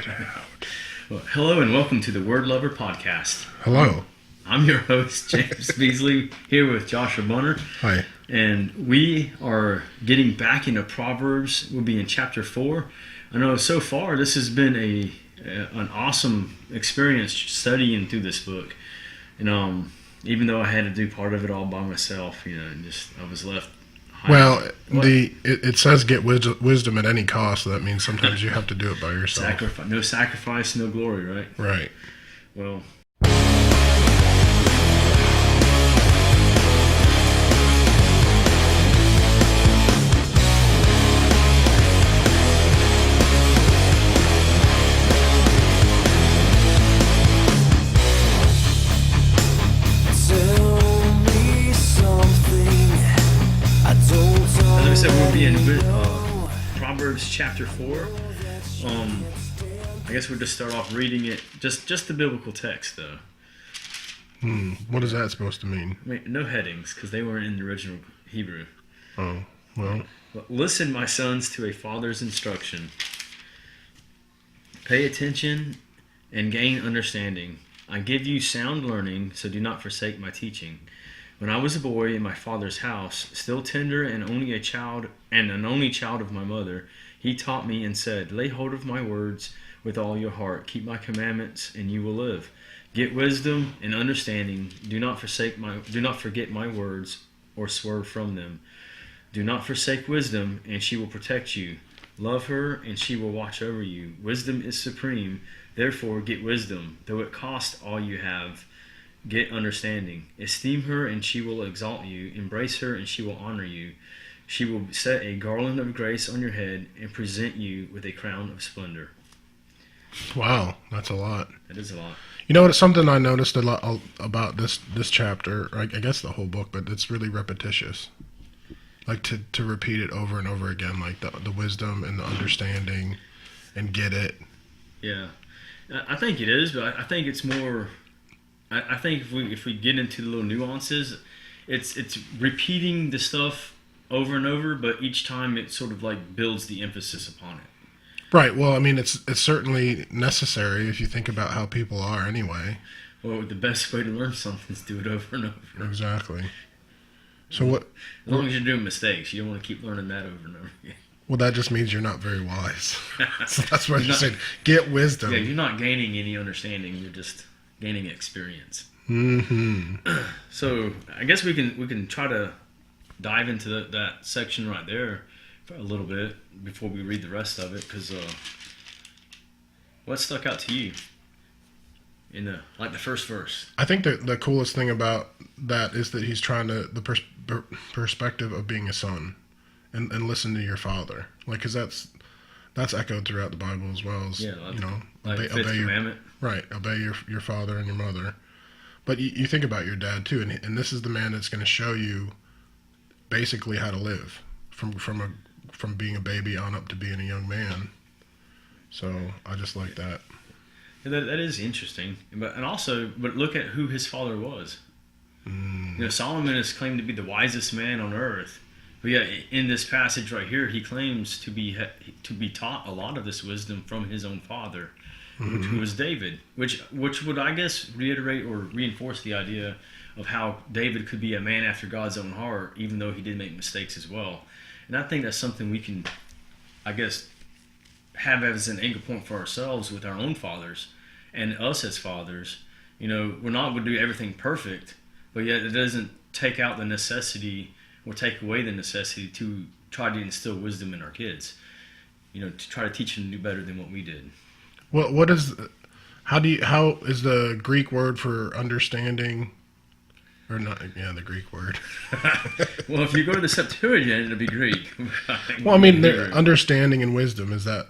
it out. Well, hello and welcome to the WordLover podcast. Hello. I'm your host, James Beasley, here with Joshua Bunner. Hi. And we are getting back into Proverbs. We'll be in chapter 4. I know so far this has been an awesome experience studying through this book. And even though I had to do part of it all by myself, I was left. Well, it says get wisdom at any cost, so that means sometimes you have to do it by yourself. No sacrifice, no glory, right? Right. Well. As I said, we'll be in Proverbs chapter 4. I guess we'll just start off reading it, just the biblical text, though. What is that supposed to mean? No headings, because they weren't in the original Hebrew. Oh, well. But listen, my sons, to a father's instruction. Pay attention and gain understanding. I give you sound learning, so do not forsake my teaching. When I was a boy in my father's house, still tender and only a child, and an only child of my mother, he taught me and said, lay hold of my words with all your heart. Keep my commandments, and you will live. Get wisdom and understanding. Do not forget my words or swerve from them. Do not forsake wisdom, and she will protect you. Love her, and she will watch over you. Wisdom is supreme. Therefore, get wisdom, though it cost all you have. Get understanding. Esteem her, and she will exalt you. Embrace her, and she will honor you. She will set a garland of grace on your head and present you with a crown of splendor. Wow, that's a lot. That is a lot. You know, it's something I noticed a lot about this chapter, I guess the whole book, but it's really repetitious. Like to repeat it over and over again, like the wisdom and the understanding and get it. Yeah, I think it is, but I think it's more... I think if we get into the little nuances, it's repeating the stuff over and over, but each time it sort of like builds the emphasis upon it. Right. Well, I mean, it's certainly necessary if you think about how people are anyway. Well, the best way to learn something is do it over and over. Exactly. So what? As long as you're doing mistakes, you don't want to keep learning that over and over again. Well, that just means you're not very wise. So that's why you said get wisdom. Yeah, you're not gaining any understanding. You're just gaining experience. Mm-hmm. So I guess we can try to dive into that section right there for a little bit before we read the rest of it. Because what stuck out to you in the first verse? I think the coolest thing about that is that he's trying to the perspective of being a son and listen to your father, like, because that's echoed throughout the Bible as well as like fifth commandment. Right, obey your father and your mother. But you think about your dad too, and this is the man that's going to show you basically how to live from being a baby on up to being a young man. So I just like that. Yeah, that is interesting, but look at who his father was. Solomon is claimed to be the wisest man on earth. But yeah, in this passage right here, he claims to be taught a lot of this wisdom from his own father. Who was David, which would, I guess, reiterate or reinforce the idea of how David could be a man after God's own heart, even though he did make mistakes as well. And I think that's something we can, I guess, have as an anchor point for ourselves with our own fathers and us as fathers. We're not going to do everything perfect, but yet it doesn't take out the necessity or take away the necessity to try to instill wisdom in our kids. To try to teach them to do better than what we did. How is the Greek word for understanding, or not? Yeah, the Greek word. Well, if you go to the Septuagint, it'll be Greek. Well, I mean, understanding and wisdom is that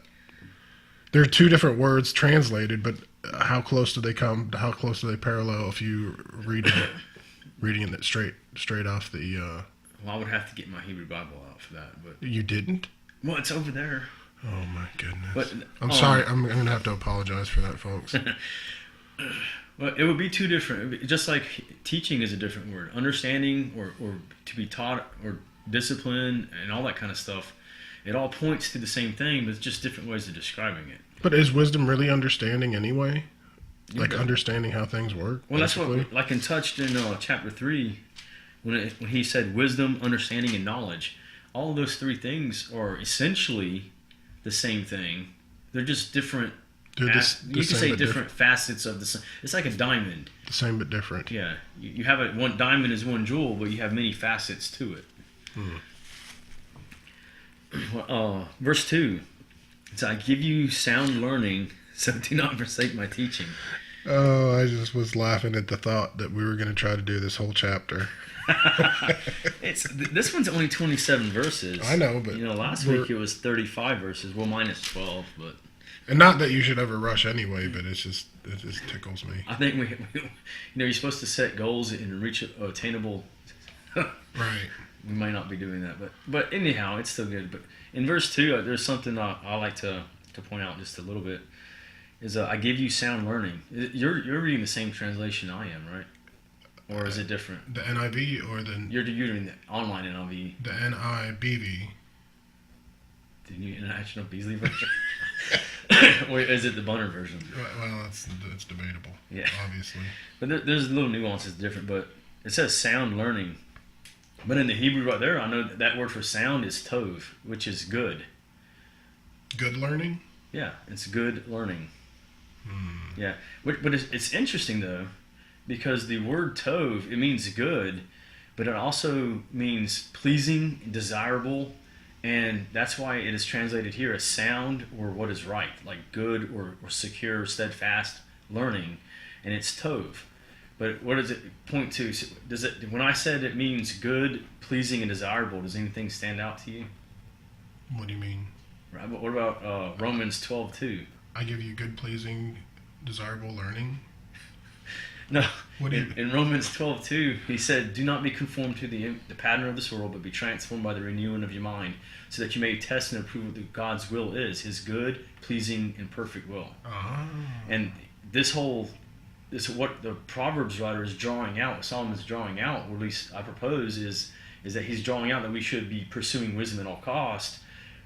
they're two different words translated, but how close do they come? How close do they parallel if you reading it straight off the? Well, I would have to get my Hebrew Bible out for that, but you didn't. Well, it's over there. Oh my goodness! But, I'm sorry. I'm going to have to apologize for that, folks. Well, it would be two different. Just like teaching is a different word. Understanding or to be taught or discipline and all that kind of stuff. It all points to the same thing, but it's just different ways of describing it. But is wisdom really understanding anyway? Like Yeah. understanding how things work? Well, basically? that's what, like, in touched in chapter 3, when he said wisdom, understanding, and knowledge. All of those three things are essentially the same thing. They're just different. They're You the can same say but different facets of the sun. It's like a diamond. The same but different. Yeah, you have one diamond is one jewel, but you have many facets to it. Verse 2. So I give you sound learning, so do not forsake my teaching. Oh, I just was laughing at the thought that we were going to try to do this whole chapter. This one's only 27 verses. I know, but last week it was 35 verses. Well, minus 12, but. And not that you should ever rush anyway, but it just tickles me. I think we you're supposed to set goals and reach attainable. Right. We might not be doing that, but anyhow, it's still good. But in verse 2, there's something I like to point out just a little bit. Is I give you sound learning. You're reading the same translation I am, right? Or is it different? The NIV or the... You're reading the online NIV. The NIBV. The New International Beasley version? Or is it the Bunner version? Well, it's debatable. Yeah. Obviously. But there's little nuances different. But it says sound learning. But in the Hebrew right there, I know that word for sound is tov, which is good. Good learning? Yeah, it's good learning. Yeah, but it's interesting though, because the word tov, it means good, but it also means pleasing, desirable, and that's why it is translated here as sound or what is right, like good or secure, steadfast learning, and it's tov. But what does it point to? Does it, when I said it means good, pleasing, and desirable, does anything stand out to you? What do you mean? Right. But what about Romans 12:2? I give you good, pleasing, desirable learning. No. What do you... In Romans 12:2, he said, "Do not be conformed to the pattern of this world, but be transformed by the renewing of your mind, so that you may test and approve what God's will is, His good, pleasing, and perfect will." And this what the Proverbs writer is drawing out, what Solomon's drawing out, or at least I propose, is that he's drawing out that we should be pursuing wisdom at all cost,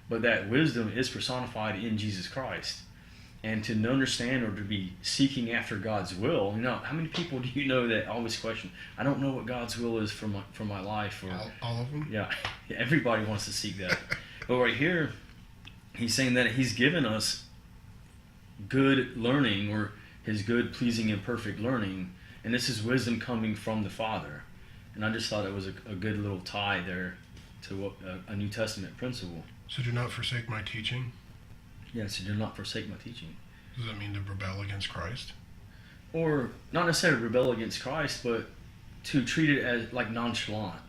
but that wisdom is personified in Jesus Christ. And to understand or to be seeking after God's will, how many people do you know that always question, I don't know what God's will is for my life? Or all of them? Yeah, everybody wants to seek that. But right here, he's saying that he's given us good learning, or his good, pleasing, and perfect learning, and this is wisdom coming from the Father. And I just thought it was a good little tie there to a New Testament principle. So do not forsake my teaching? Yeah, so do not forsake my teaching. Does that mean to rebel against Christ? Or not necessarily rebel against Christ, but to treat it as like nonchalant.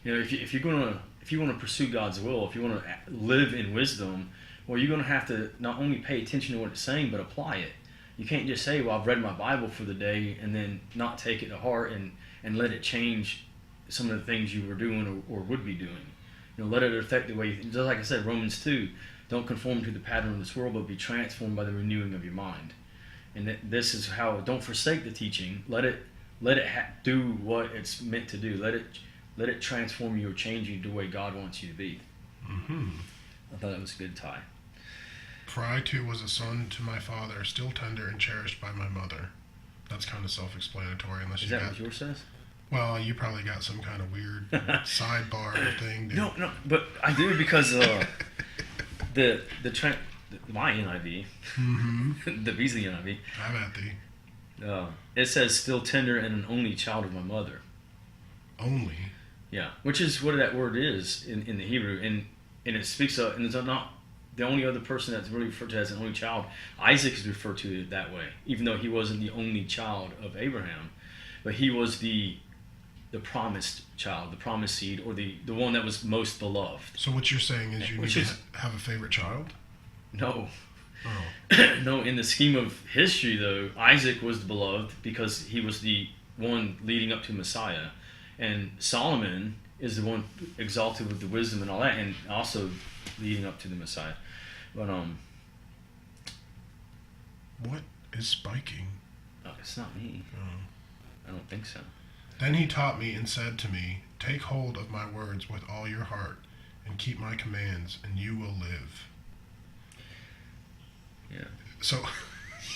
If you want to pursue God's will, if you want to live in wisdom, well, you're going to have to not only pay attention to what it's saying, but apply it. You can't just say, well, I've read my Bible for the day, and then not take it to heart and let it change some of the things you were doing or would be doing. Let it affect the way, just like I said, Romans 2, don't conform to the pattern of this world, but be transformed by the renewing of your mind. And this is how, don't forsake the teaching. Let it do what it's meant to do. Let it transform you or change you the way God wants you to be. Mm-hmm. I thought that was a good tie. For I too was a son to my father, still tender and cherished by my mother. That's kind of self-explanatory, unless Is you that got... what yours says? Well, you probably got some kind of weird sidebar thing. Dude. No, but I do, because my NIV, the Beasley NIV, I'm at the... it says still tender and an only child of my mother. Only? Yeah, which is what that word is in the Hebrew, and it speaks of, and it's not the only other person that's really referred to as an only child. Isaac is referred to that way, even though he wasn't the only child of Abraham, but he was the promised child, the promised seed, or the one that was most beloved. So what you're saying is you need to have a favorite child? No. Oh. No, in the scheme of history, though, Isaac was the beloved because he was the one leading up to Messiah. And Solomon is the one exalted with the wisdom and all that, and also leading up to the Messiah. But what is spiking? Oh, it's not me. Oh. I don't think so. Then he taught me and said to me, take hold of my words with all your heart, and keep my commands, and you will live. Yeah. So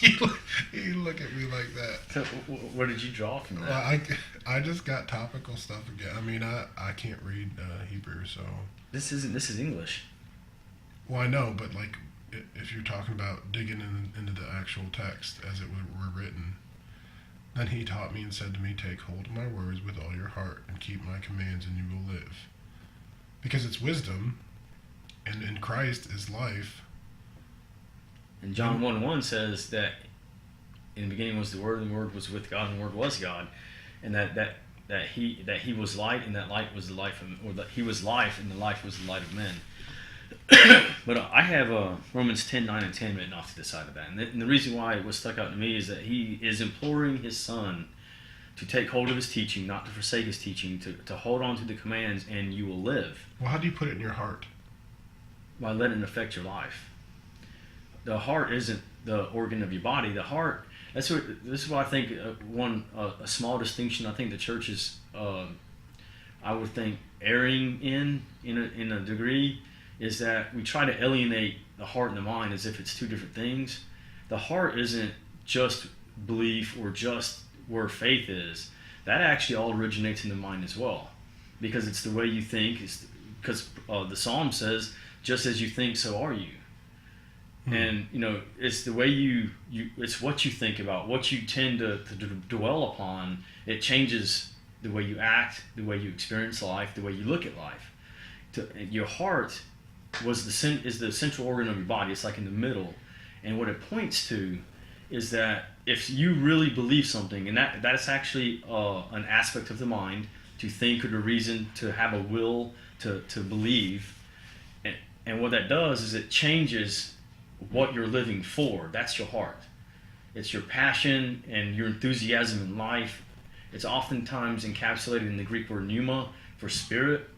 you look at me like that. So, what did you draw from that? Well, I just got topical stuff again. I mean, I can't read Hebrew, so. This is English. Well, I know, but like, if you're talking about digging into the actual text as it were written, then he taught me and said to me, "Take hold of my words with all your heart and keep my commands, and you will live." Because it's wisdom, and in Christ is life. And John 1:1 says that in the beginning was the Word, and the Word was with God, and the Word was God, and that he was light, and that light was the life of, or that he was life, and the life was the light of men. But I have Romans 10:9 and 10 written off to the side of that, and the reason why it was stuck out to me is that he is imploring his son to take hold of his teaching, not to forsake his teaching, to hold on to the commands, and you will live. Well, how do you put it in your heart? By letting it affect your life. The heart isn't the organ of your body. The heart. This is what I think. A small distinction. I think the church is. I would think erring in a degree is that we try to alienate the heart and the mind as if it's two different things. The heart isn't just belief or just where faith is. That actually all originates in the mind as well, because it's the way you think. Because the Psalm says, "Just as you think, so are you." And it's the way it's what you think about, what you tend to dwell upon. It changes the way you act, the way you experience life, the way you look at life. Your heart is the central organ of your body. It's like in the middle, and what it points to is that if you really believe something, and that's actually an aspect of the mind, to think or to reason, to have a will to believe, and what that does is it changes what you're living for. That's your heart. It's your passion and your enthusiasm in life. It's oftentimes encapsulated in the Greek word pneuma for spirit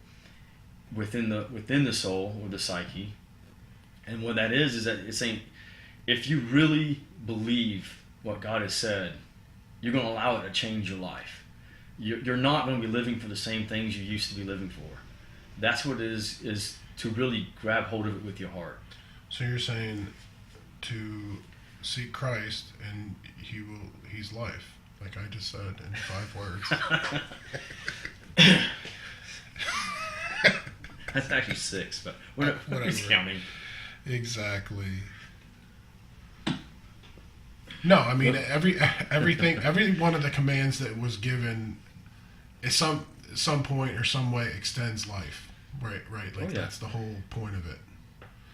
within the soul or the psyche. And what that is that it's saying, if you really believe what God has said, you're going to allow it to change your life. You're not going to be living for the same things you used to be living for. That's what it is to really grab hold of it with your heart. So you're saying to seek Christ and he's life, like I just said in 5 words. That's actually 6, but we're not counting. Exactly. No, I mean everything, every one of the commands that was given, at some point or some way extends life, right? Like that's the whole point of it.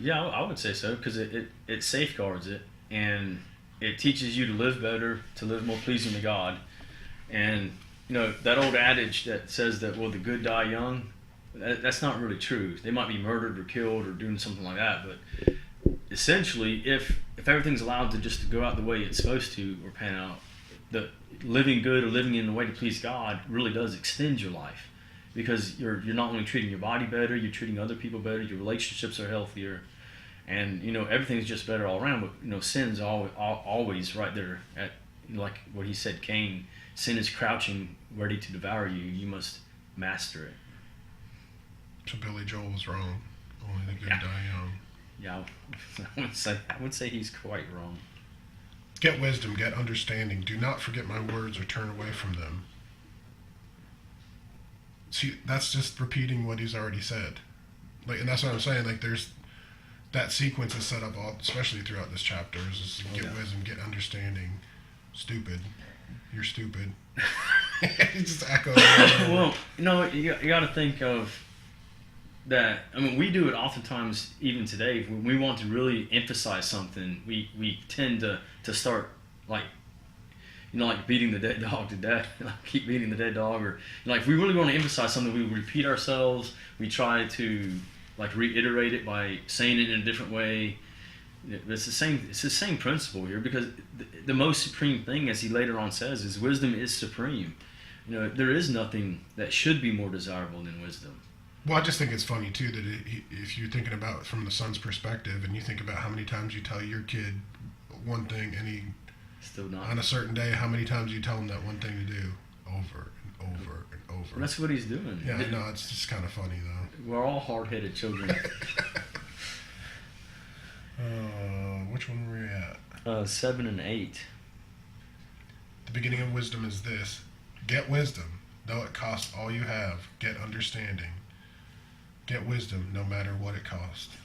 Yeah, I would say so, because it safeguards it, and it teaches you to live better, to live more pleasing to God. And that old adage that says that the good die young, that's not really true. They might be murdered or killed or doing something like that, but essentially, if everything's allowed to just go out the way it's supposed to or pan out, the living good or living in a way to please God really does extend your life. Because you're not only treating your body better, you're treating other people better, your relationships are healthier, and everything's just better all around. But sin's always right there at, like what he said, Cain, sin is crouching, ready to devour you. You must master it. So Billy Joel was wrong. Only the good die young. Yeah, I would say he's quite wrong. Get wisdom, get understanding. Do not forget my words or turn away from them. See, that's just repeating what he's already said. Like, and that's what I'm saying. Like, there's that sequence is set up especially throughout this chapter. Is just get wisdom, get understanding. Stupid, you're stupid. It just echoes. Well, you got to think of that. I mean, we do it oftentimes, even today. When we want to really emphasize something, we tend to start like. Like beating the dead dog to death, keep beating the dead dog, or if we really want to emphasize something, we repeat ourselves. We try to reiterate it by saying it in a different way. It's the same. It's the same principle here, because the most supreme thing, as he later on says, is wisdom is supreme. There is nothing that should be more desirable than wisdom. Well, I just think it's funny too that if you're thinking about it from the son's perspective, and you think about how many times you tell your kid one thing, and he still not. On a certain day, how many times you tell him that one thing to do over and over and over. Well, that's what he's doing. Yeah, I know. It's just kind of funny, though. We're all hard-headed children. Which one were we at? 7 and 8. The beginning of wisdom is this: get wisdom, though it costs all you have. Get understanding. Get wisdom, no matter what it costs.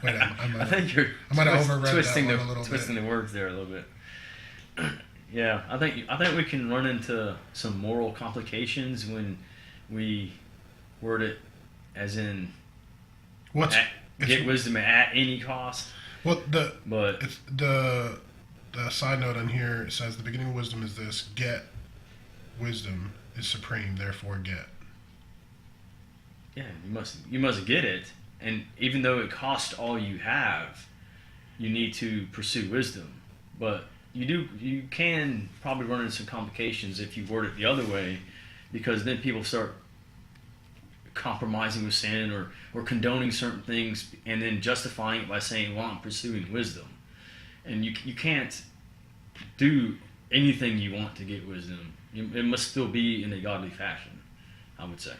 Wait, I think you're I might have overread twisting that one a little twisting bit. the words there a little bit. Yeah, I think we can run into some moral complications when we word it as in get wisdom at any cost. Well, But it's the side note on here, it says the beginning of wisdom is this: get wisdom is supreme, therefore get. yeah, you must get it, and even though it costs all you have, you need to pursue wisdom. But you can probably run into some complications if you word it the other way, because then people start compromising with sin or condoning certain things and then justifying it by saying, well, I'm pursuing wisdom. And you can't do anything you want to get wisdom. It must still be in a godly fashion, I would say.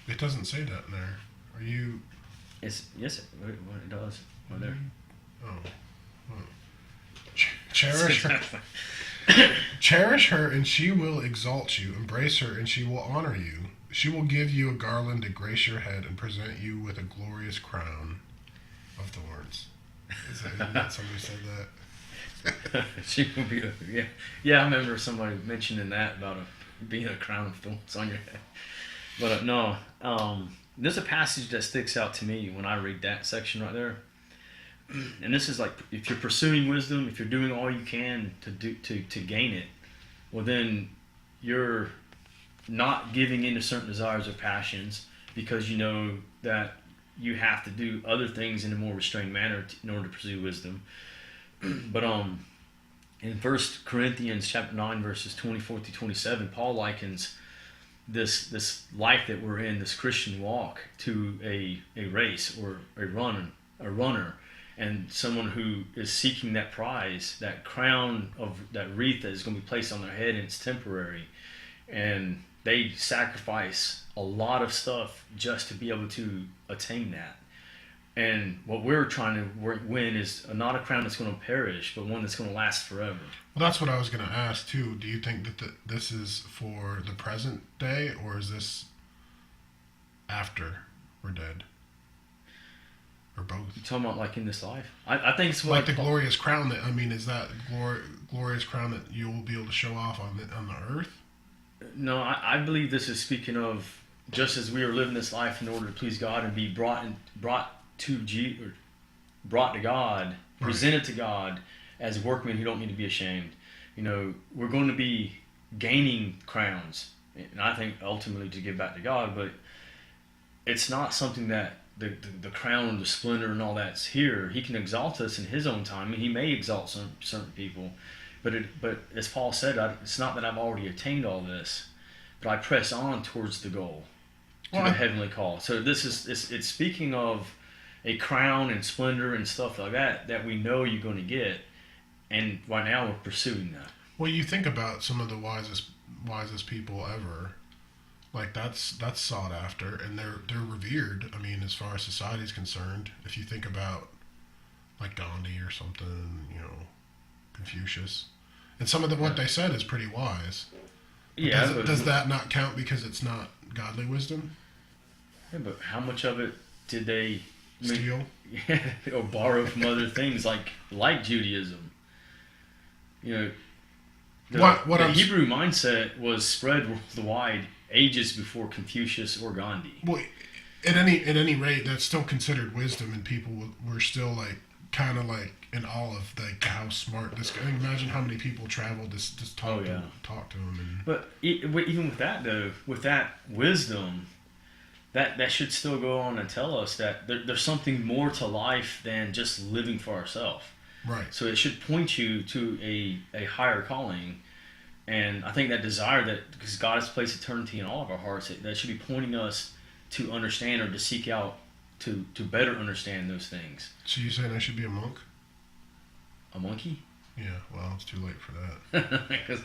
It doesn't say that in there. Are you? Yes, it does. Right there. Oh. Cherish her. Cherish her, and she will exalt you. Embrace her, and she will honor you. She will give you a garland to grace your head and present you with a glorious crown of thorns. Isn't that somebody said that? She will be yeah. I remember somebody mentioning that about being a crown of thorns on your head. But no, there's a passage that sticks out to me when I read that section right there. And this is like, if you're pursuing wisdom, if you're doing all you can to gain it, well then you're not giving in to certain desires or passions, because you know that you have to do other things in a more restrained manner in order to pursue wisdom. But in 1 Corinthians chapter 9 verses 24 to 27, Paul likens this life that we're in, this Christian walk, to a race or a runner, and someone who is seeking that prize, that crown of that wreath that is going to be placed on their head, and it's temporary. And they sacrifice a lot of stuff just to be able to attain that. And what we're trying to win is not a crown that's going to perish, but one that's going to last forever. Well, that's what I was going to ask too. Do you think that this is for the present day, or is this after we're dead, or both? You talking about like in this life? I think it's like the glorious crown. That, I mean, is that glorious crown that you will be able to show off on the earth? No, I believe this is speaking of just as we are living this life in order to please God and be brought to God, presented to God as workmen who don't need to be ashamed. You know, we're going to be gaining crowns, and I think ultimately to give back to God. But it's not something that the crown and the splendor and all that's here. He can exalt us in His own time, and He may exalt certain people. But as Paul said, it's not that I've already attained all this, but I press on towards the goal, to the heavenly call. So it's speaking of a crown and splendor and stuff like that we know you're going to get, and right now we're pursuing that. Well, you think about some of the wisest people ever, like that's sought after, and they're revered. I mean, as far as society is concerned, if you think about like Gandhi or something, Confucius, and some of what they said is pretty wise. But does that not count because it's not godly wisdom? Yeah, but how much of it did they steal? Or borrow from other things like Judaism? The Hebrew mindset was spread worldwide ages before Confucius or Gandhi. Well, at any rate, that's still considered wisdom, and people were still like kind of like in awe of like how smart this guy. Imagine how many people traveled to talk to him. But even with that though, with that wisdom, that should still go on and tell us that there's something more to life than just living for ourselves. Right. So it should point you to a higher calling, and I think that desire that because God has placed eternity in all of our hearts, that should be pointing us to understand or to seek out to better understand those things. So you saying I should be a monk? A monkey? Yeah, well, it's too late for that.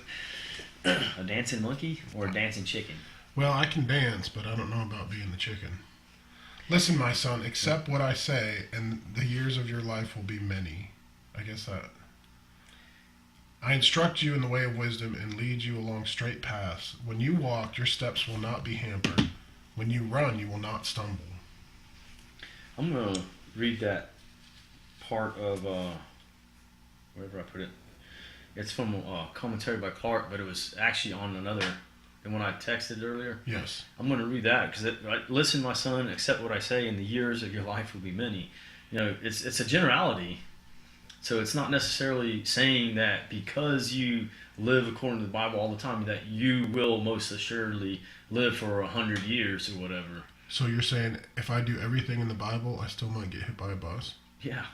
A dancing monkey or a dancing chicken? Well, I can dance, but I don't know about being the chicken. Listen, my son, accept what I say, and the years of your life will be many. I guess that. I instruct you in the way of wisdom and lead you along straight paths. When you walk, your steps will not be hampered. When you run, you will not stumble. I'm going to read that part of, wherever I put it. It's from a commentary by Clark, but it was actually on another, the one I texted earlier. Yes. I'm going to read that because, listen, my son, accept what I say, and the years of your life will be many. You know, it's a generality. So it's not necessarily saying that because you live according to the Bible all the time that you will most assuredly live for 100 years or whatever. So you're saying if I do everything in the Bible, I still might get hit by a bus? Yeah.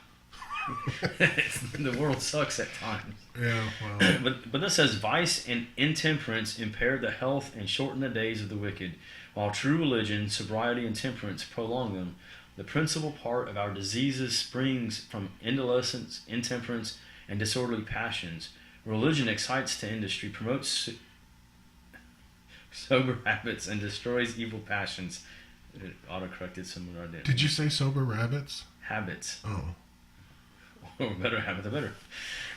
The world sucks at times. Yeah, well. But this says, vice and intemperance impair the health and shorten the days of the wicked, while true religion, sobriety, and temperance prolong them. The principal part of our diseases springs from indolence, intemperance, and disorderly passions. Religion excites to industry, promotes sober habits, and destroys evil passions. It auto-corrected somewhere I didn't. Did you say sober rabbits? Habits. Oh. Or better habit, the better.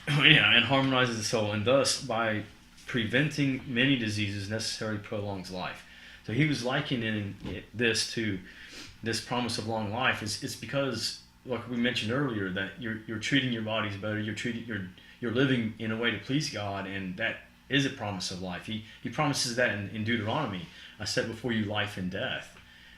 Yeah, and harmonizes the soul, and thus, by preventing many diseases, necessarily prolongs life. So he was likening this to this promise of long life. It's because, like we mentioned earlier, that you're treating your bodies better. You're living in a way to please God, and that is a promise of life. He promises that in Deuteronomy. I said before you life and death.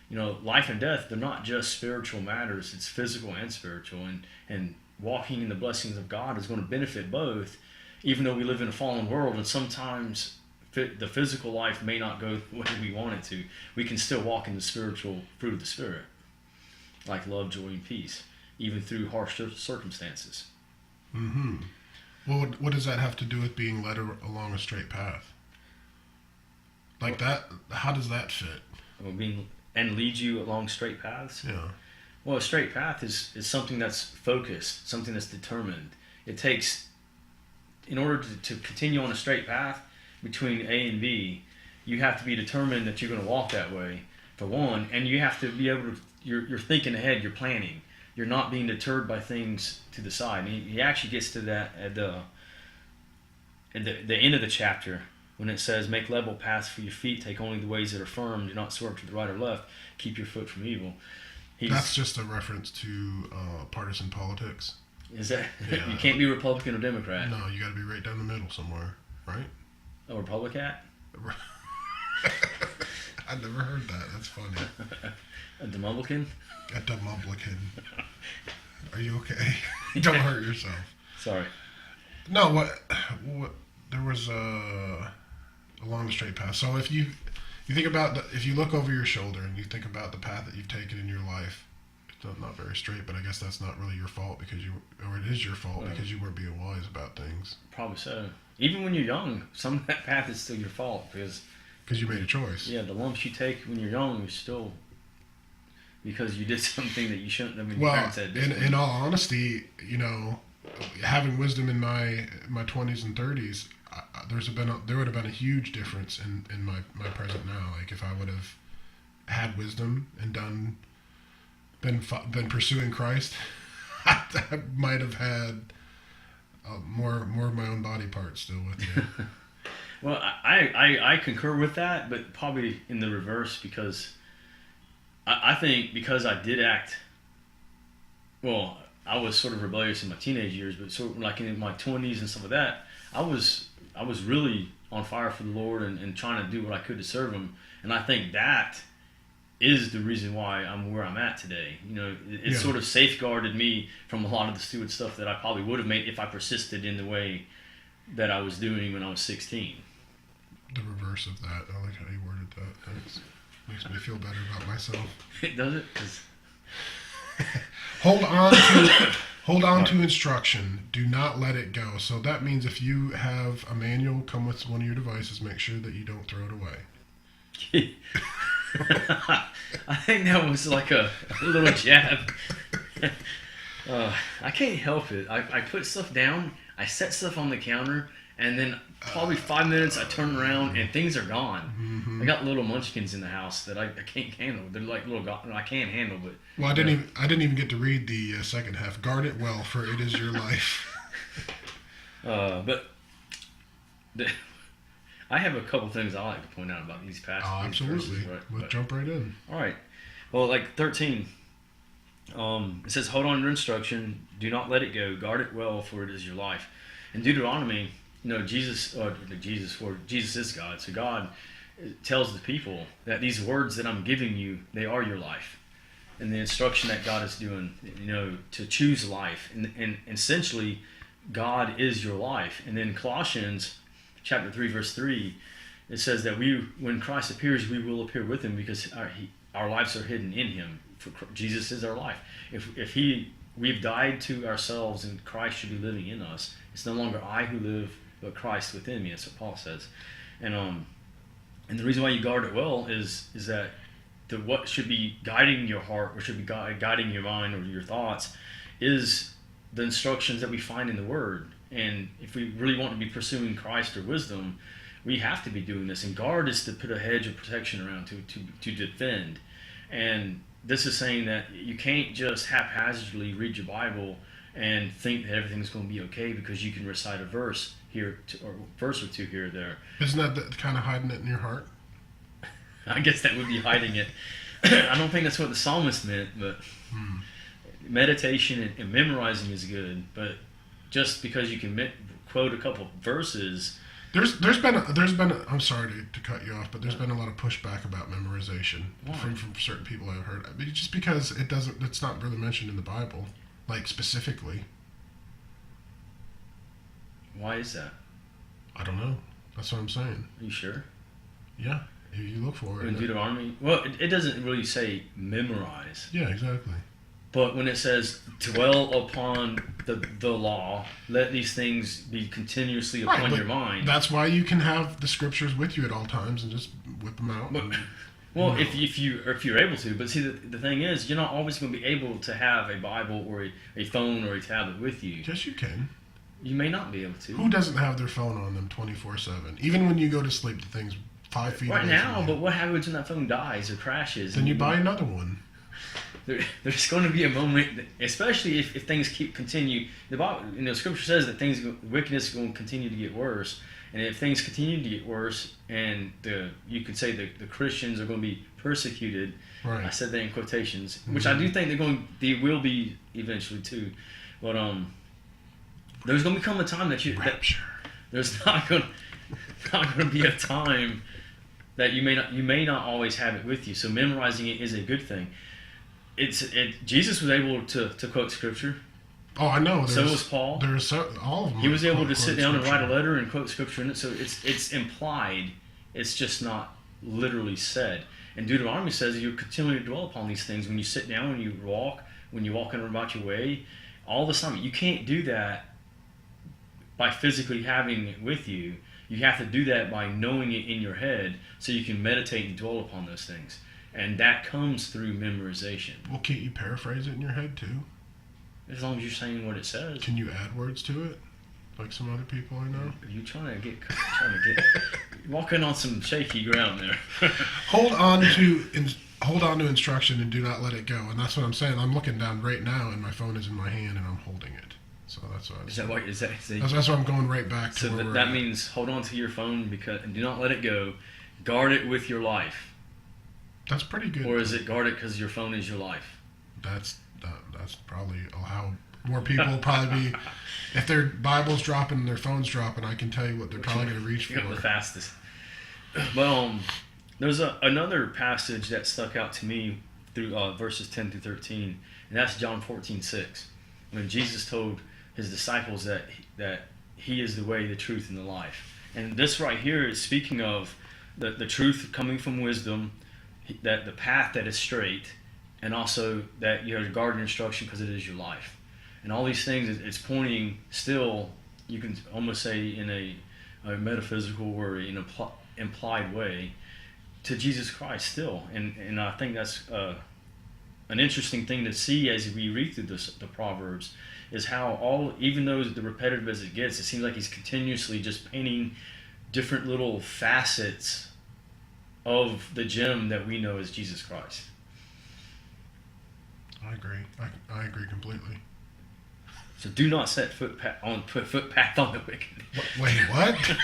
You know, life and death, they're not just spiritual matters. It's physical and spiritual, and walking in the blessings of God is going to benefit both, even though we live in a fallen world, and sometimes the physical life may not go the way we want it to. We can still walk in the spiritual fruit of the Spirit, like love, joy, and peace, even through harsh circumstances. Mm-hmm. Well, what does that have to do with being led along a straight path? Like that, how does that fit? Well, and lead you along straight paths? Yeah. Well, a straight path is something that's focused, something that's determined. It takes, in order to continue on a straight path between A and B, you have to be determined that you're going to walk that way, for one, and you have to be able to, you're thinking ahead, you're planning. You're not being deterred by things to the side. And he actually gets to that at the end of the chapter when it says, make level paths for your feet, take only the ways that are firm, do not swerve to the right or left, keep your foot from evil. That's just a reference to partisan politics. Is that? Yeah. You can't be Republican or Democrat. No, you got to be right down the middle somewhere, right? A Republican? I never heard that. That's funny. A Demublican? A Demublican. Are you okay? Don't hurt yourself. Sorry. No, what there was along the straight path. So if you think about if you look over your shoulder and you think about the path that you've taken in your life, it's not very straight, but I guess that's not really your fault or it is your fault because you weren't being wise about things. Probably so. Even when you're young, some of that path is still your fault because you made a choice. Yeah, the lumps you take when you're young are still because you did something that you shouldn't. I mean, well, parents said in all honesty, you know, having wisdom in my 20s and 30s, there would have been a huge difference in my present now. Like if I would have had wisdom and been pursuing Christ, I might have had more of my own body parts still with me. Well, I concur with that, but probably in the reverse because I think because I did act, well, I was sort of rebellious in my teenage years, but sort of like in my 20s and stuff like that, I was really on fire for the Lord and trying to do what I could to serve Him, and I think that is the reason why I'm where I'm at today. You know, it sort of safeguarded me from a lot of the stupid stuff that I probably would have made if I persisted in the way that I was doing when I was 16. The reverse of that. I like how you worded that. That makes me feel better about myself. It does it? 'Cause Hold on to instruction. Do not let it go. So that means if you have a manual come with one of your devices, make sure that you don't throw it away. I think that was like a little jab. I can't help it. I put stuff down, I set stuff on the counter, and then probably 5 minutes I turn around and things are gone. Mm-hmm. I got little munchkins in the house that I can't handle. They're like little I can't handle, but well, I didn't even get to read the second half. Guard it well, for it is your life. But the, I have a couple things I like to point out about these passages. Oh, absolutely. Verses, right? Let's jump right in. All right. Well, like 13, it says, "Hold on to your instruction. Do not let it go. Guard it well, for it is your life." In Deuteronomy, Jesus is God. So God tells the people that these words that I'm giving you, they are your life. And the instruction that God is doing, to choose life. And essentially, God is your life. And then Colossians chapter 3, verse 3, it says that when Christ appears, we will appear with him because our lives are hidden in him. For Jesus is our life. If we've died to ourselves and Christ should be living in us, it's no longer I who live, but Christ within me. That's what Paul says. And the reason why you guard it well is that what should be guiding your heart, or should be guiding your mind or your thoughts, is the instructions that we find in the Word. And if we really want to be pursuing Christ or wisdom, we have to be doing this. And guard is to put a hedge of protection around, to defend. And this is saying that you can't just haphazardly read your Bible and think that everything's going to be okay because you can recite a verse here or verse or two here or there. Isn't that kind of hiding it in your heart? I guess that would be hiding it. I don't think that's what the psalmist meant, but meditation and memorizing is good. But just because you can quote a couple verses, there's been I'm sorry to cut you off, but there's been a lot of pushback about memorization from certain people I've heard. I mean, just because it's not really mentioned in the Bible, like specifically. Why is that? I don't know. That's what I'm saying. Are you sure? Yeah. If you look for it. In Deuteronomy? Well, it doesn't really say memorize. Yeah, exactly. But when it says dwell upon the law, let these things be continuously upon your mind. That's why you can have the scriptures with you at all times and just whip them out. If you're able to. But see, the thing is, you're not always going to be able to have a Bible or a phone or a tablet with you. Yes, you can. You may not be able to. Who doesn't have their phone on them 24/7? Even when you go to sleep, the thing's 5 feet away right now, from you. But what happens when that phone dies or crashes? Then you buy another one. There's going to be a moment, especially if things continue. The Bible, Scripture says that wickedness is going to continue to get worse, and if things continue to get worse, and you could say the Christians are going to be persecuted. Right. I said that in quotations, which I do think they will be eventually too. But there's going to become a time that there's not going to be a time that you may not always have it with you. So memorizing it is a good thing. Jesus was able to quote scripture. Oh, I know. So was Paul. There's all of them. He was able to sit down and write a letter and quote scripture in it. So it's implied. It's just not literally said. And Deuteronomy says you continue to dwell upon these things when you sit down, when you walk in about your way, all this time. You can't do that by physically having it with you. You have to do that by knowing it in your head so you can meditate and dwell upon those things. And that comes through memorization. Well, can't you paraphrase it in your head too? As long as you're saying what it says. Can you add words to it? Like some other people I know? Are you trying to get walking on some shaky ground there. Hold on to instruction and do not let it go. And that's what I'm saying. I'm looking down right now and my phone is in my hand and I'm holding it. So that's what that's why I'm going right back to where that means hold on to your phone and do not let it go. Guard it with your life. That's pretty good. Or is it guard it because your phone is your life? That's probably how more people will probably be. If their Bible's dropping and their phone's dropping, I can tell you what they're probably going to reach for. The fastest. But there's another passage that stuck out to me through verses 10 through 13, and that's John 14:6, when Jesus told his disciples that he is the way, the truth, and the life. And this right here is speaking of the truth coming from wisdom, that the path that is straight, and also that you have to guard your instruction because it is your life. And all these things, it's pointing still, you can almost say in a metaphysical or in an implied way, to Jesus Christ still. And I think that's an interesting thing to see as we read through the Proverbs, is how even though the repetitive as it gets, it seems like he's continuously just painting different little facets of the gem that we know as Jesus Christ. I agree. I agree completely. So do not set footpath on the wicked. Wait, what?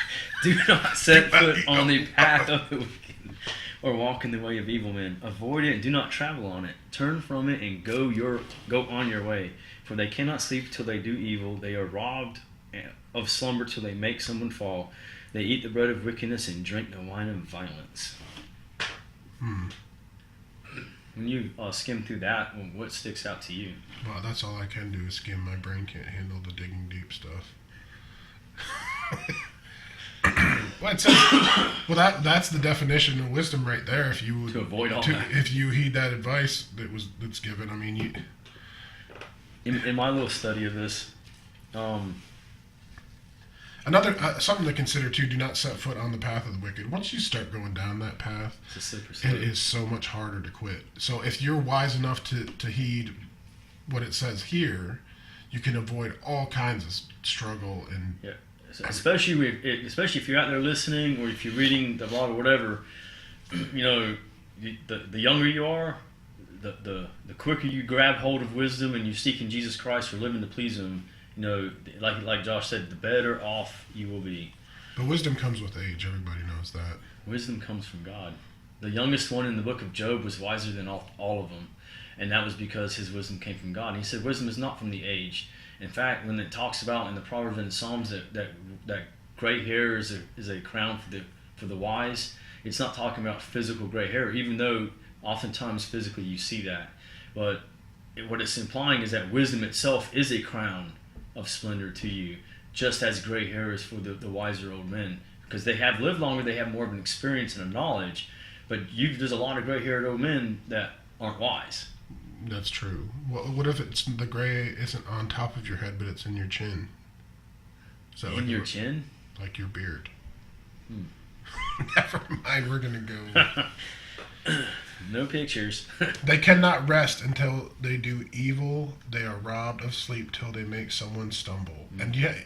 Do not set foot on the path of the wicked, or walk in the way of evil men. Avoid it and do not travel on it. Turn from it and go on your way. For they cannot sleep till they do evil. They are robbed of slumber till they make someone fall. They eat the bread of wickedness and drink the wine of violence. When you skim through that, what sticks out to you? Well, that's all I can do is skim. My brain can't handle the digging deep stuff. That's the definition of wisdom right there. If you would, to avoid all that. If you heed that advice that's given, I mean, in my little study of this, another something to consider too: do not set foot on the path of the wicked. Once you start going down that path, it's a slippery slope. It is so much harder to quit. So if you're wise enough to heed what it says here, you can avoid all kinds of struggle and. Yeah. Especially if you're out there listening, or if you're reading the blog or whatever, you know, the younger you are, the quicker you grab hold of wisdom and you seek in Jesus Christ for living to please Him. You know, like Josh said, the better off you will be. But wisdom comes with age. Everybody knows that. Wisdom comes from God. The youngest one in the book of Job was wiser than all of them, and that was because his wisdom came from God. And he said, wisdom is not from the age. In fact, when it talks about in the Proverbs and the Psalms that gray hair is a crown for the wise, it's not talking about physical gray hair, even though oftentimes physically you see that. But what it's implying is that wisdom itself is a crown of splendor to you, just as gray hair is for the wiser old men, because they have lived longer, they have more of an experience and a knowledge. But there's a lot of gray-haired old men that aren't wise. That's true. What if it's the gray isn't on top of your head, but it's in your chin? So in your chin? Like your beard. Never mind, we're going to go. No pictures. They cannot rest until they do evil. They are robbed of sleep till they make someone stumble. And yet,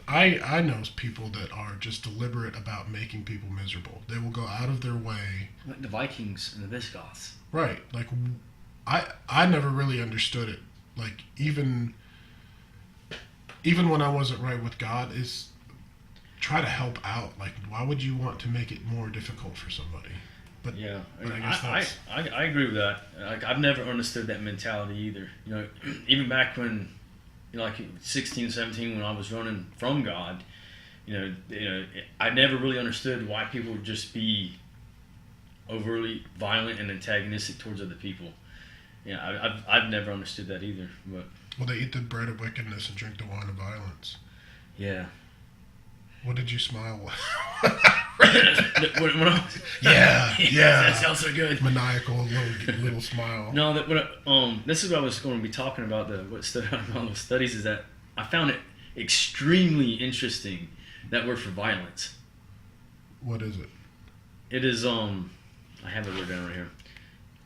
I know people that are just deliberate about making people miserable. They will go out of their way. Like the Vikings and the Visigoths. Right. Like, I never really understood it. Like, even when I wasn't right with God, is try to help out. Like, why would you want to make it more difficult for somebody? But yeah, but I guess that's... I agree with that. Like, I've never understood that mentality either. You know, even back when, you know, like 16, 17, when I was running from God, you know, I never really understood why people would just be overly violent and antagonistic towards other people. Yeah, I've never understood that either. But well, they eat the bread of wickedness and drink the wine of violence. Yeah. What did you smile Yeah. Yeah. That sounds so good. Maniacal little smile. No, this is what I was going to be talking about. What stood out in all those studies is that I found it extremely interesting, that word for violence. What is it? It is I have it written down right here.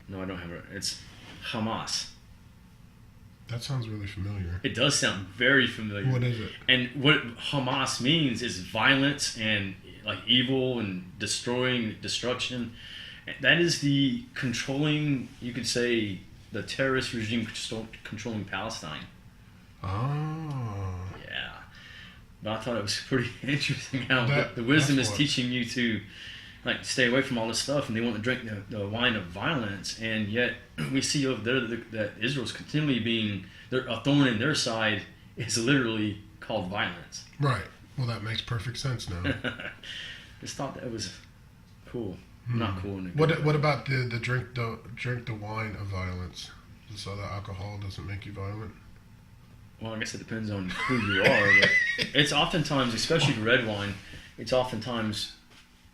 No, I don't have it. It's Hamas. That sounds really familiar. It does sound very familiar. What is it? And what Hamas means is violence and like evil and destruction. That is the controlling, you could say, the terrorist regime controlling Palestine. Oh. Yeah. But I thought it was pretty interesting how the wisdom is teaching you to like stay away from all this stuff, and they want to drink the wine of violence, and yet we see over there that Israel's continually being a thorn in their side is literally called violence. Right. Well, that makes perfect sense now. Just thought that was cool. Not cool. What about the drink the wine of violence? So that alcohol doesn't make you violent? Well, I guess it depends on who you are. But it's oftentimes, especially the red wine, it's oftentimes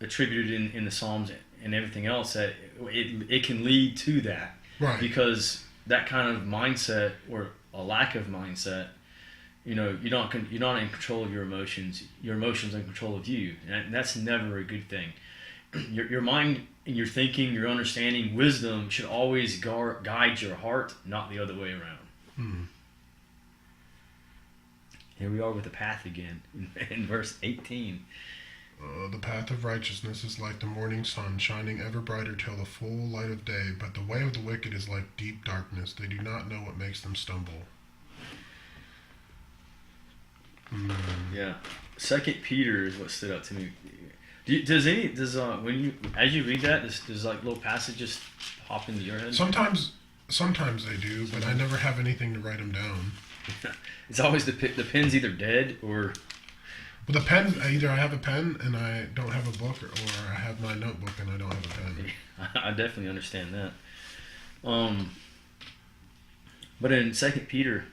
attributed in the Psalms and everything else that it can lead to that. Right. Because that kind of mindset, or a lack of mindset, you know, you're not in control of your emotions. Your emotions are in control of you, and that's never a good thing. Your mind and your thinking, your understanding, wisdom should always guide your heart, not the other way around. Here we are with the path again in verse 18. The path of righteousness is like the morning sun, shining ever brighter till the full light of day. But the way of the wicked is like deep darkness. They do not know what makes them stumble. Yeah. Second Peter is what stood out to me. When you as you read that, does like little passages pop into your head? Sometimes they do, but I never have anything to write them down. It's always the pen's either dead or. Well, the pen, either I have a pen and I don't have a book, or I have my notebook and I don't have a pen. I definitely understand that. But in Second Peter,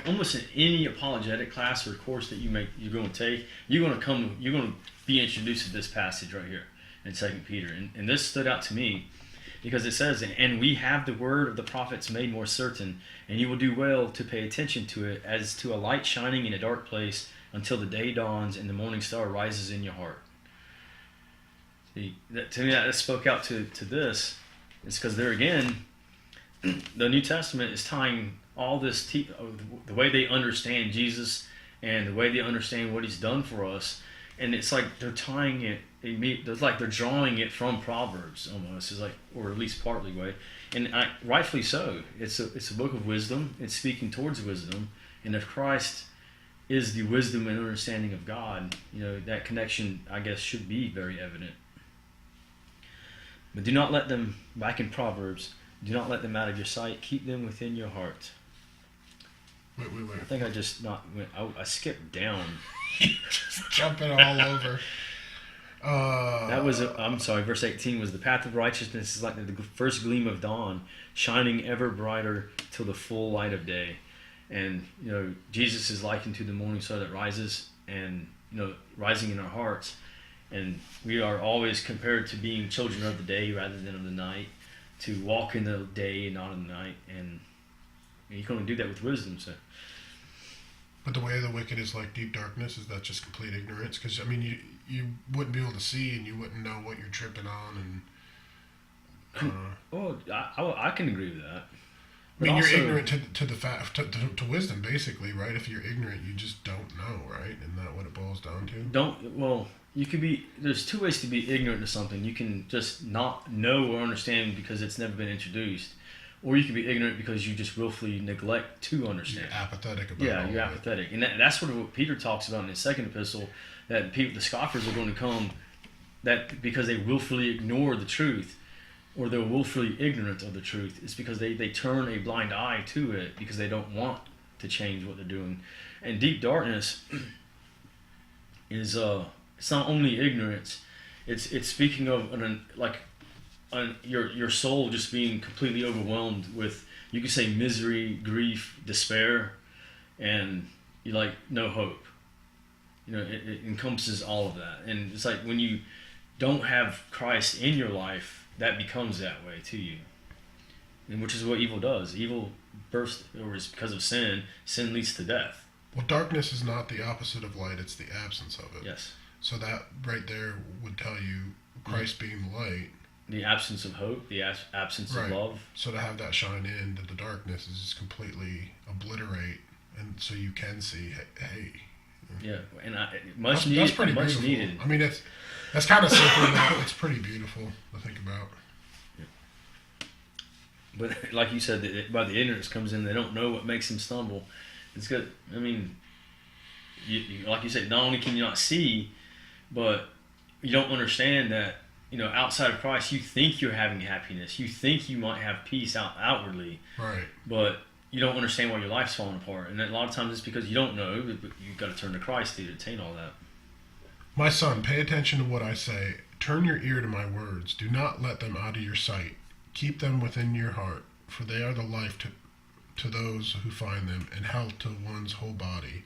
almost in any apologetic class or course that you're going to take, you're going to be introduced to this passage right here in Second Peter, and this stood out to me because it says, "And we have the word of the prophets made more certain, and you will do well to pay attention to it as to a light shining in a dark place until the day dawns and the morning star rises in your heart." See, to me, that spoke out to this. It's because there again, the New Testament is tying all this, the way they understand Jesus and the way they understand what he's done for us. And it's like they're tying it, it's like they're drawing it from Proverbs almost, is like, or at least partly way. And rightfully so. It's a book of wisdom. It's speaking towards wisdom. And if Christ is the wisdom and understanding of God, that connection, I guess, should be very evident. But do not let them, back in Proverbs, do not let them out of your sight. Keep them within your heart. Wait. I think I skipped down. Just jumping all over. I'm sorry, verse 18 was, the path of righteousness is like the first gleam of dawn, shining ever brighter till the full light of day. And, Jesus is likened to the morning star that rises and, rising in our hearts. And we are always compared to being children of the day rather than of the night, to walk in the day and not in the night. And you can only do that with wisdom. So. But the way of the wicked is like deep darkness. Is that just complete ignorance? Because, you wouldn't be able to see and you wouldn't know what you're tripping on. And I can agree with that. You're ignorant to the fact, to wisdom, basically, right? If you're ignorant, you just don't know, right? Isn't that what it boils down to? You could be, there's two ways to be ignorant to something. You can just not know or understand because it's never been introduced. Or you can be ignorant because you just willfully neglect to understand. You're apathetic about it. Yeah, you're apathetic. And that's sort of what Peter talks about in his second epistle, that the scoffers are going to come that because they willfully ignore the truth, or they're willfully ignorant of the truth. It's because they turn a blind eye to it because they don't want to change what they're doing. And deep darkness is it's not only ignorance, it's speaking of your soul just being completely overwhelmed with, you could say, misery, grief, despair, and you no hope. It encompasses all of that. And it's like when you don't have Christ in your life, that becomes that way to you. And which is what evil does. Evil bursts, or is because of sin. Sin leads to death. Well, darkness is not the opposite of light, it's the absence of it. Yes. So that right there would tell you Christ being the light. The absence of hope, the absence of love. So to have that shine into the darkness is just completely obliterate, and so you can see, hey. Yeah, and that's pretty beautiful. Needed. That's kind of simple, but it's pretty beautiful to think about. Yeah. But like you said, by the ignorance comes in, they don't know what makes them stumble. It's good. You, like you said, not only can you not see, but you don't understand that, outside of Christ, you think you're having happiness. You think you might have peace outwardly. Right. But you don't understand why your life's falling apart. And a lot of times it's because you don't know, but you've got to turn to Christ to attain all that. My son, pay attention to what I say. Turn your ear to my words. Do not let them out of your sight. Keep them within your heart, for they are the life to those who find them, and health to one's whole body.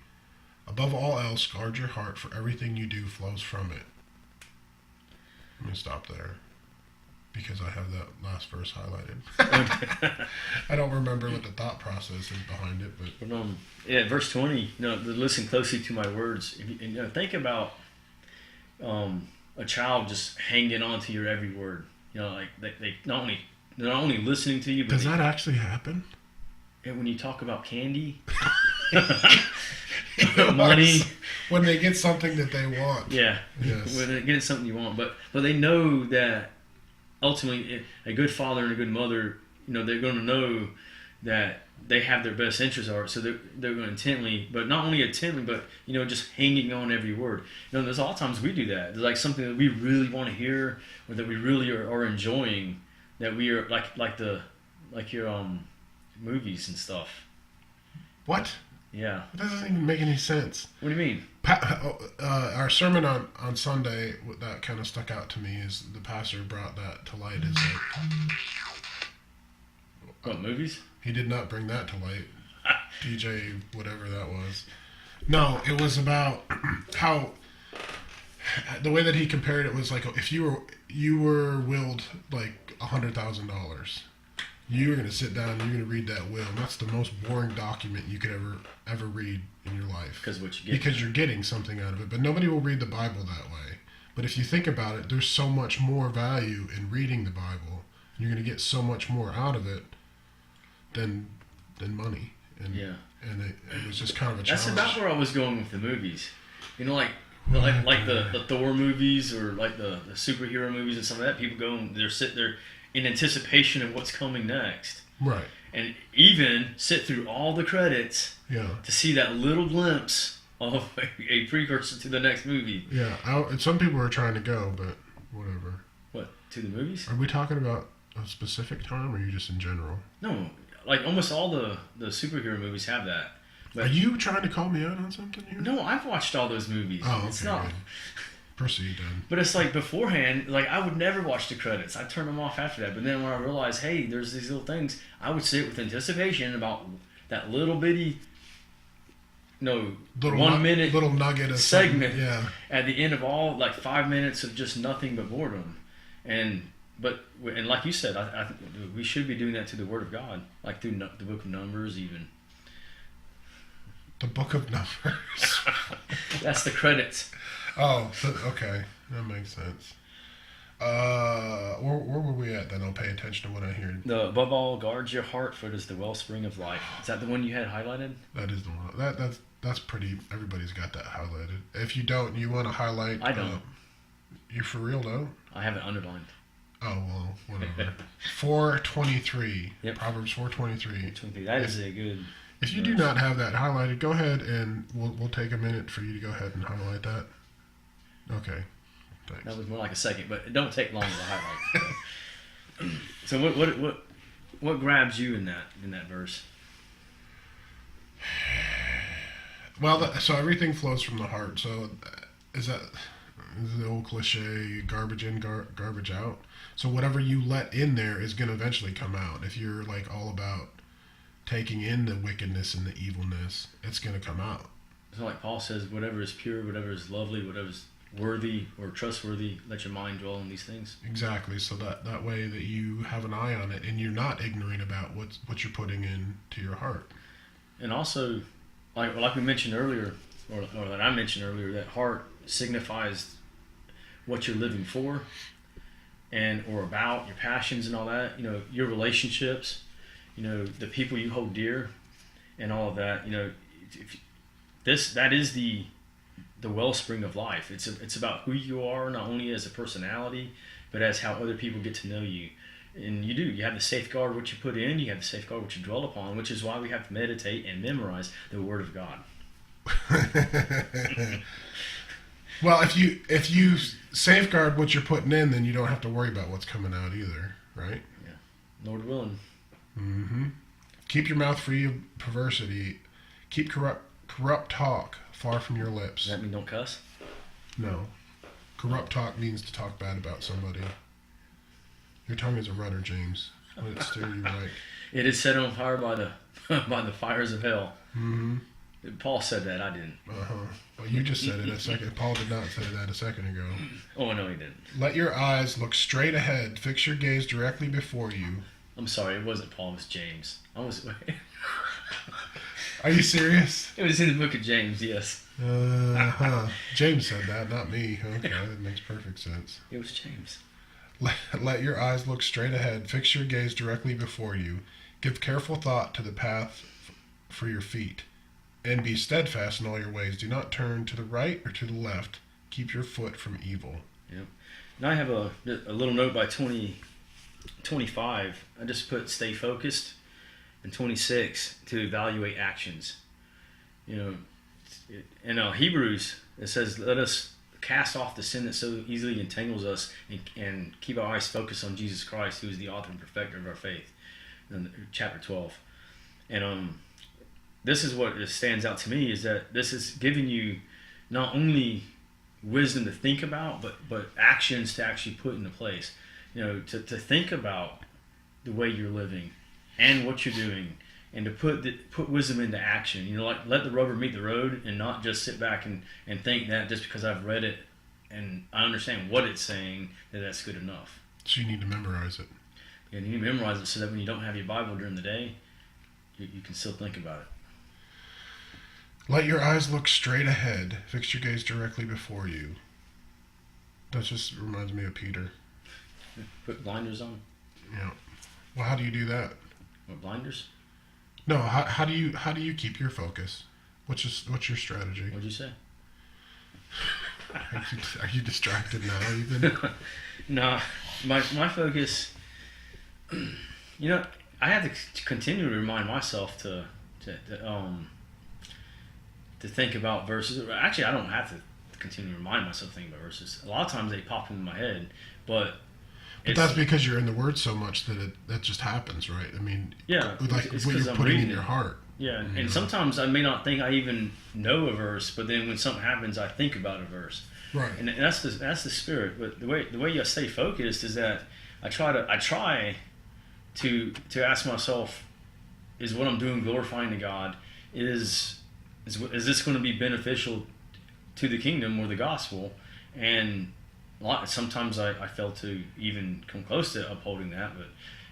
Above all else, guard your heart, for everything you do flows from it. I'm going to stop there because I have that last verse highlighted. I don't remember what the thought process is behind it, but verse 20. Listen closely to my words. Think about a child just hanging on to your every word. They not only listening to you, but does that actually happen? And when you talk about candy, money, when they get something that they want. Yeah. Yes. When they get something you want, but they know that ultimately a good father and a good mother, they're going to know that they have their best interests at heart, so they're going intently, but not only intently, but just hanging on every word. There's a lot of times we do that. There's like something that we really want to hear, or that we really are enjoying, that we are like your movies and stuff. What? Yeah. That doesn't even make any sense. What do you mean? Our sermon on Sunday, what that kind of stuck out to me is the pastor brought that to light. Is like, what, movies? He did not bring that to light. DJ, whatever that was. No, it was about how the way that he compared it was like if you were willed like $100,000, you were going to sit down and you're going to read that will. And that's the most boring document you could ever read in your life. Because you're getting something out of it. But nobody will read the Bible that way. But if you think about it, there's so much more value in reading the Bible. You're going to get so much more out of it than money. And, yeah. And it was just kind of a challenge. That's about where I was going with the movies. Like the Thor movies, or like the superhero movies and some of that. People go and they're sitting there in anticipation of what's coming next. Right. And even sit through all the credits to see that little glimpse of a precursor to the next movie. Yeah. Some people are trying to go, but whatever. What, to the movies? Are we talking about a specific time, or are you just in general? No. Like almost all the superhero movies have that. But are you trying to call me out on something here? No, I've watched all those movies. Oh, okay. It's not. Good. Proceed then. But it's like beforehand, like I would never watch the credits. I'd turn them off after that. But then when I realized, hey, there's these little things, I would sit with anticipation about that little bitty, 1 minute little nugget of segment at the end of all, like 5 minutes of just nothing but boredom. And like you said, I think we should be doing that to the Word of God, like through the Book of Numbers, even. The Book of Numbers. That's the credits. Oh, okay, that makes sense. Where were we at then? I'll pay attention to what I hear. Above all, guard your heart, for it is the wellspring of life. Is that the one you had highlighted? That is the one. That's pretty. Everybody's got that highlighted. If you don't, you want to highlight. I don't. You for real though? I have it underlined. Oh well, whatever. 4:23. Yep. Proverbs 4:23. That is a good. If you do not have that highlighted, go ahead and we'll take a minute for you to go ahead and highlight that. Okay. Thanks. That was more like a second, but it don't take long to highlight. So what grabs you in that verse? Well, so everything flows from the heart. So is the old cliche, garbage in, garbage out. So whatever you let in there is going to eventually come out. If you're like all about taking in the wickedness and the evilness, it's going to come out. So like Paul says, whatever is pure, whatever is lovely, whatever is worthy or trustworthy, let your mind dwell on these things. Exactly. So that way that you have an eye on it and you're not ignorant about what you're putting into your heart. And also, like we mentioned earlier, or that I mentioned earlier, that heart signifies what you're living for or about, your passions and all that, your relationships, the people you hold dear and all of that, that is the wellspring of life. It's about who you are, not only as a personality, but as how other people get to know you. And you have to safeguard what you put in, you have to safeguard what you dwell upon, which is why we have to meditate and memorize the Word of God. Well, if you safeguard what you're putting in, then you don't have to worry about what's coming out either, right? Yeah, Lord willing. Mm-hmm. Keep your mouth free of perversity. Keep corrupt talk far from your lips. Does that mean don't cuss? No. Corrupt talk means to talk bad about somebody. Your tongue is a rudder, James. Let it steer you right. It is set on fire by the fires of hell. Mm-hmm. Paul said that, I didn't. Uh-huh. Well, you just said it a second. Paul did not say that a second ago. Oh, no, he didn't. Let your eyes look straight ahead. Fix your gaze directly before you. I'm sorry, it wasn't Paul, it was James. Are you serious? It was in the book of James, yes. James said that, not me. Okay, that makes perfect sense. It was James. Let your eyes look straight ahead. Fix your gaze directly before you. Give careful thought to the path for your feet. And be steadfast in all your ways. Do not turn to the right or to the left. Keep your foot from evil. Yep. Now I have a little note by 25. I just put stay focused. and 26 to evaluate actions. You know, in Hebrews, it says, let us cast off the sin that so easily entangles us and keep our eyes focused on Jesus Christ, who is the author and perfecter of our faith, in chapter 12. And this is what stands out to me, is that this is giving you not only wisdom to think about, but actions to actually put into place. You know, to think about the way you're living and what you're doing, and to put wisdom into action. You know, like, let the rubber meet the road, and not just sit back and think that just because I've read it and I understand what it's saying, that's good enough. So you need to memorize it. Yeah, you need to memorize it so that when you don't have your Bible during the day, you can still think about it. Let your eyes look straight ahead. Fix your gaze directly before you. That just reminds me of Peter. Put blinders on. Yeah. Well, how do you do that? What, blinders? No. How do you keep your focus? What's your strategy? What'd you say? Are you distracted now even? No, my focus. You know, I have to continue to remind myself to think about verses. Actually, I don't have to continue to remind myself to think about verses. A lot of times they pop into my head, but that's because you're in the Word so much that just happens, right? I mean, yeah, like it's what you're I'm putting in reading your heart. Yeah, and sometimes I may not think I even know a verse, but then when something happens, I think about a verse. Right. And that's the spirit. But the way you stay focused is that I try to ask myself, is what I'm doing glorifying to God? Is this going to be beneficial to the kingdom or the gospel? And sometimes I fail to even come close to upholding that. But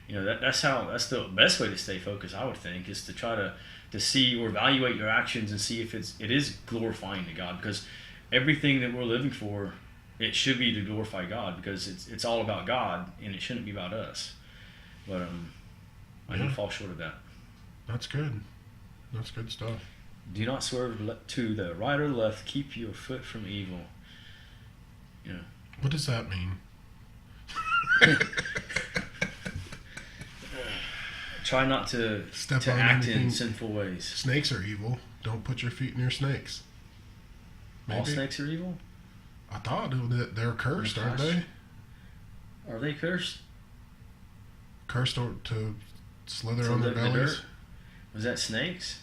you know, that's the best way to stay focused, I would think, is to try to see or evaluate your actions and see if it is glorifying to God. Because everything that we're living for, it should be to glorify God, because it's all about God and it shouldn't be about us. But I do fall short of that. That's good. That's good stuff. Do not swerve to the right or left. Keep your foot from evil. You know. What does that mean? Try not to act in sinful ways. Snakes are evil. Don't put your feet near snakes. Maybe. All snakes are evil? I thought they're cursed, aren't they? Are they cursed? Cursed to slither on their bellies? Was that snakes?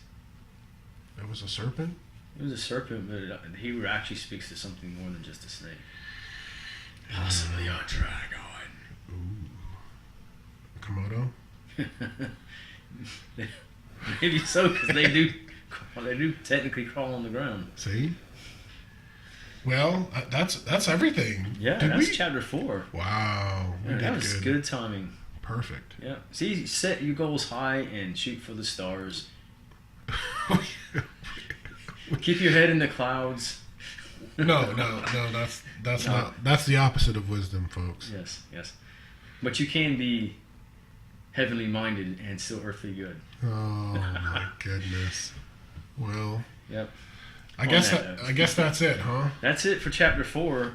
It was a serpent? It was a serpent, but the Hebrew actually speaks to something more than just a snake. Possibly a dragon. Ooh. Komodo? Maybe so, because they do technically crawl on the ground. See? Well, that's everything. Yeah, that's chapter 4. Wow. That was good timing. Perfect. Yeah. See, set your goals high and shoot for the stars. Keep your head in the clouds. No, that's not. That's the opposite of wisdom, folks. Yes. But you can be heavenly minded and still earthly good. Oh my goodness. Well. Yep. I guess that's it, huh? That's it for chapter 4.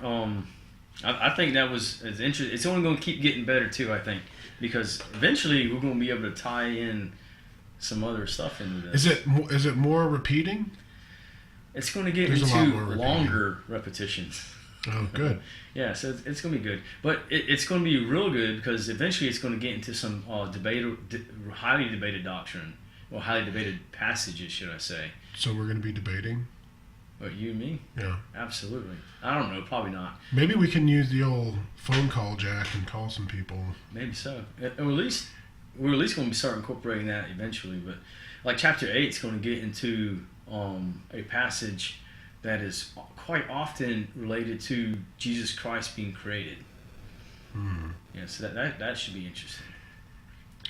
I think that was as interesting. It's only going to keep getting better too, I think, because eventually we're going to be able to tie in some other stuff into this. Is it more repeating? It's going to get into longer repetitions. Oh, good. Yeah, so it's going to be good. But it's going to be real good because eventually it's going to get into some highly debated doctrine, or highly debated passages, should I say. So we're going to be debating? What, you and me? Yeah. Absolutely. I don't know, probably not. Maybe we can use the old phone call jack and call some people. Maybe so. Or at least we're going to start incorporating that eventually. But like chapter 8 is going to get into a passage that is quite often related to Jesus Christ being created. Yeah, so that should be interesting.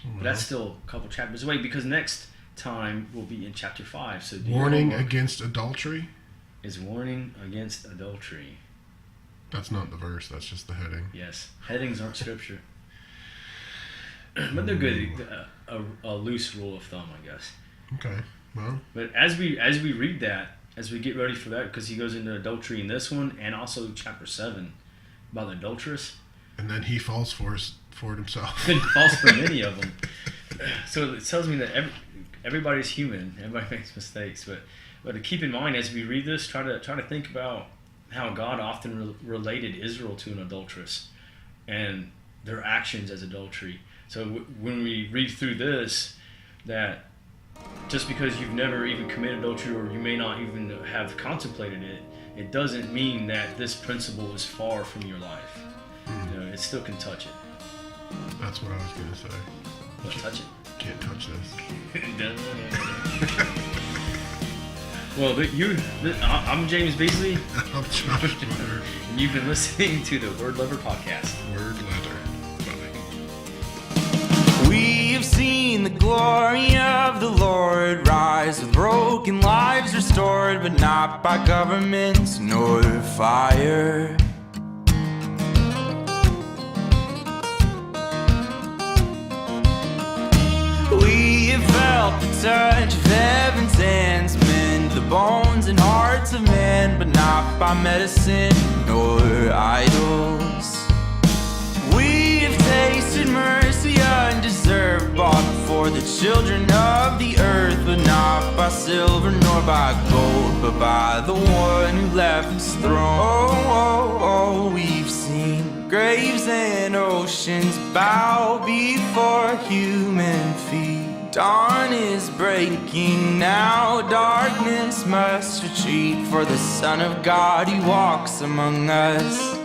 Well, but that's still a couple chapters away, because next time we'll be in chapter 5. So warning against adultery? Is warning against adultery. That's not the verse, that's just the heading. Yes. Headings aren't scripture. But they're good. A loose rule of thumb, I guess. Okay. Well. But as we read that, as we get ready for that, because he goes into adultery in this one, and also chapter 7 about the adulteress. And then he falls for it himself. He falls for many of them. So it tells me that everybody's human. Everybody makes mistakes, but to keep in mind as we read this, try to think about how God often related Israel to an adulteress and their actions as adultery. So when we read through this, that just because you've never even committed adultery, or you may not even have contemplated it, it doesn't mean that this principle is far from your life. You know, it still can touch it. That's what I was going to say. What, touch it? Can't touch this. Well, I'm James Beasley. I'm Josh Butter. And you've been listening to the WordLover podcast. Word leather. We have seen the glory of the Lord rise with broken lives restored, but not by governments nor fire. We have felt the touch of heaven's hands mend the bones and hearts of men, but not by medicine nor idols. We have tasted mercy undeserved, bought for the children of the earth, but not by silver nor by gold, but by the one who left his throne. We've seen graves and oceans bow before human feet. Dawn is breaking now, darkness must retreat, for the Son of God, he walks among us.